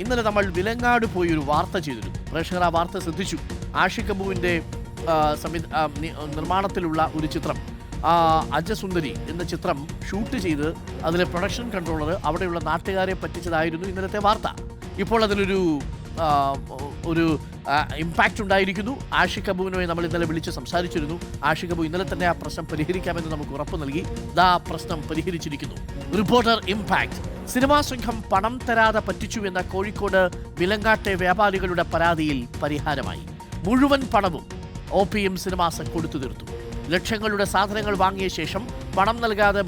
ഇന്നലെ നമ്മൾ വിലങ്ങാട് പോയി ഒരു വാർത്ത ചെയ്തിരുന്നു. പ്രേക്ഷകർ ആ വാർത്ത ശ്രദ്ധിച്ചു. ആഷിഖ് അബുവിൻ്റെ നിർമ്മാണത്തിലുള്ള ഒരു ചിത്രം, അജസുന്ദരി എന്ന ചിത്രം ഷൂട്ട് ചെയ്ത് അതിലെ പ്രൊഡക്ഷൻ കൺട്രോളർ അവിടെയുള്ള നാട്ടുകാരെ പറ്റിച്ചതായിരുന്നു ഇന്നലത്തെ വാർത്ത. ഇപ്പോൾ അതിലൊരു ഇമ്പാക്റ്റ് ഉണ്ടായിരിക്കുന്നു. ആഷിഖ് അബുവിനുമായി നമ്മൾ ഇന്നലെ വിളിച്ച് സംസാരിച്ചിരുന്നു. ആഷിഖ് അബു ഇന്നലെ തന്നെ ആ പ്രശ്നം പരിഹരിക്കാമെന്ന് നമുക്ക് ഉറപ്പ് നൽകി. ആ പ്രശ്നം പരിഹരിച്ചിരിക്കുന്നു. Reporter impact. സിനിമാ സംഘം പണം തരാതെ പറ്റിച്ചു എന്ന കോഴിക്കോട് വിലങ്ങാട്ടെ വ്യാപാരികളുടെ പരാതിയിൽ പരിഹാരമായി. മുഴുവൻ പണവും OPM സിനിമാസ് കൊടുത്തു തീർത്തു. ലക്ഷങ്ങളുടെ സാധനങ്ങൾ വാങ്ങിയ ശേഷം പണം നൽകാതെ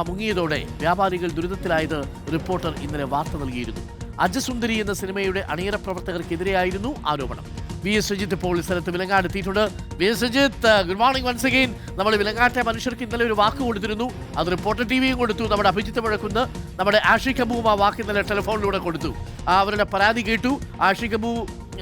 മുങ്ങിയതോടെ വ്യാപാരികൾ ദുരിതത്തിലായത് റിപ്പോർട്ടർ ഇന്നലെ വാർത്ത നൽകിയിരുന്നു. അജസുന്ദരി എന്ന സിനിമയുടെ അണിയറ പ്രവർത്തകർക്കെതിരെയായിരുന്നു ആരോപണം. VS രജിത്ത് ഇപ്പോൾ സ്ഥലത്ത് വിലങ്ങാട് എത്തിയിട്ടുണ്ട്. VS Rajith, good morning once again. നമ്മൾ വിലങ്ങാട്ടെ മനുഷ്യർക്ക് ഇന്നലെ ഒരു വാക്ക് കൊടുത്തിരുന്നു. അത് റിപ്പോർട്ടർ TVയും കൊടുത്തു. നമ്മുടെ അഭിജിത്ത് മുഴക്കുന്ന്, നമ്മുടെ ആഷിഖ് അബുവും ആ വാക്ക് ഇന്നലെ ടെലിഫോണിലൂടെ കൊടുത്തു. അവരുടെ പരാതി കേട്ടു. ആഷിഖ് അബു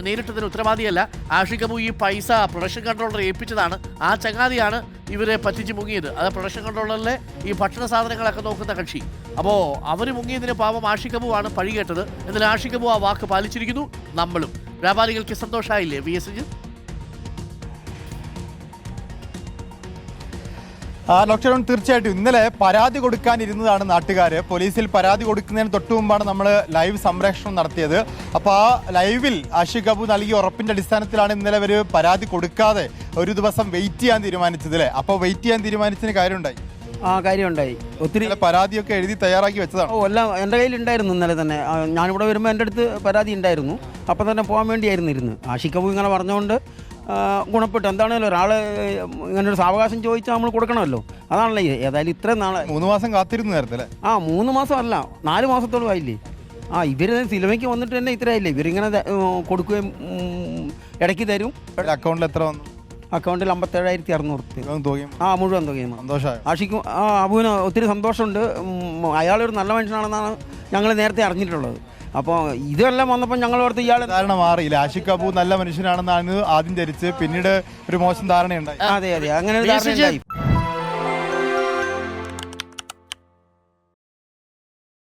നേരിട്ടതിന് ഉത്തരവാദിയല്ല. ആഷിഖ് അബു ഈ പൈസ പ്രൊഡക്ഷൻ കൺട്രോളറെ ഏൽപ്പിച്ചതാണ്. ആ ചങ്ങാതിയാണ് ഇവരെ പറ്റിച്ച് മുങ്ങിയത്. അത് പ്രൊഡക്ഷൻ കൺട്രോളറിലെ ഈ ഭക്ഷണ സാധനങ്ങളൊക്കെ നോക്കുന്ന കക്ഷി. അപ്പോൾ അവർ മുങ്ങിയതിന് പാവം ആഷിഖ് അബു ആണ് പഴി കേട്ടത്. എന്നാൽ ആഷിഖ് അബു ആ വാക്ക് പാലിച്ചിരിക്കുന്നു. നമ്മളും വ്യാപാരികൾക്ക് സന്തോഷമായില്ലേ VS രജിത്ത്? ഡോക്ടർ തീർച്ചയായിട്ടും ഇന്നലെ പരാതി കൊടുക്കാനിരുന്നതാണ് നാട്ടുകാർ. പോലീസിൽ പരാതി കൊടുക്കുന്നതിന് തൊട്ടു മുമ്പാണ് നമ്മൾ ലൈവ് സംപ്രേഷണം നടത്തിയത്. അപ്പോൾ ആ ലൈവിൽ ആഷിഖ് അബു നൽകിയ ഉറപ്പിൻ്റെ അടിസ്ഥാനത്തിലാണ് ഇന്നലെ അവർ പരാതി കൊടുക്കാതെ ഒരു ദിവസം വെയിറ്റ് ചെയ്യാൻ തീരുമാനിച്ചത് അല്ലേ? അപ്പോൾ വെയിറ്റ് ചെയ്യാൻ തീരുമാനിച്ചതിന് കാര്യമുണ്ടായി. കാര്യമുണ്ടായി. ഒത്തിരി പരാതിയൊക്കെ എഴുതി തയ്യാറാക്കി വെച്ചതാണ്. എല്ലാം എൻ്റെ കയ്യിലുണ്ടായിരുന്നു ഇന്നലെ തന്നെ. ഞാനിവിടെ വരുമ്പോൾ എൻ്റെ അടുത്ത് പരാതി ഉണ്ടായിരുന്നു. അപ്പം തന്നെ പോകാൻ വേണ്ടിയായിരുന്നു ഇരുന്ന്. ആഷിഖ് അബു ഇങ്ങനെ പറഞ്ഞുകൊണ്ട് ഗുണപ്പെട്ടു. എന്താണല്ലോ ഒരാൾ ഇങ്ങനൊരു സാവകാശം ചോദിച്ചാൽ നമ്മൾ കൊടുക്കണമല്ലോ. അതാണല്ലോ ഏതായാലും ഇത്രയും നാളെ 3 മാസം കാത്തിരുന്നു നേരത്തെ അല്ലേ? 3 മാസം അല്ല, 4 മാസത്തോളം ആയില്ലേ. ഇവർ സിനിമയ്ക്ക് വന്നിട്ട് തന്നെ ഇത്രയായില്ലേ. ഇവരിങ്ങനെ കൊടുക്കുകയും ഇടയ്ക്ക് തരും. അക്കൗണ്ടിൽ എത്ര വന്നു? അക്കൗണ്ടിൽ 57,600 മുഴുവൻ തുകയും. സന്തോഷമായി. ആഷിക്കും അബുവിന് ഒത്തിരി സന്തോഷമുണ്ട്. അയാളൊരു നല്ല മനുഷ്യനാണെന്നാണ് ഞങ്ങൾ നേരത്തെ അറിഞ്ഞിട്ടുള്ളത്. അപ്പോൾ ഇതെല്ലാം വന്നപ്പോൾ ഞങ്ങൾ ഓർത്ത് ഇയാൾ ധാരണ മാറിയില്ല. ആഷിഖ് അബു നല്ല മനുഷ്യനാണെന്നാണ് ആദ്യം ധരിച്ച്, പിന്നീട് ഒരു മോശം ധാരണയുണ്ടായി. അതെ അങ്ങനെ ഒരു ധാരണ ഉണ്ടായി.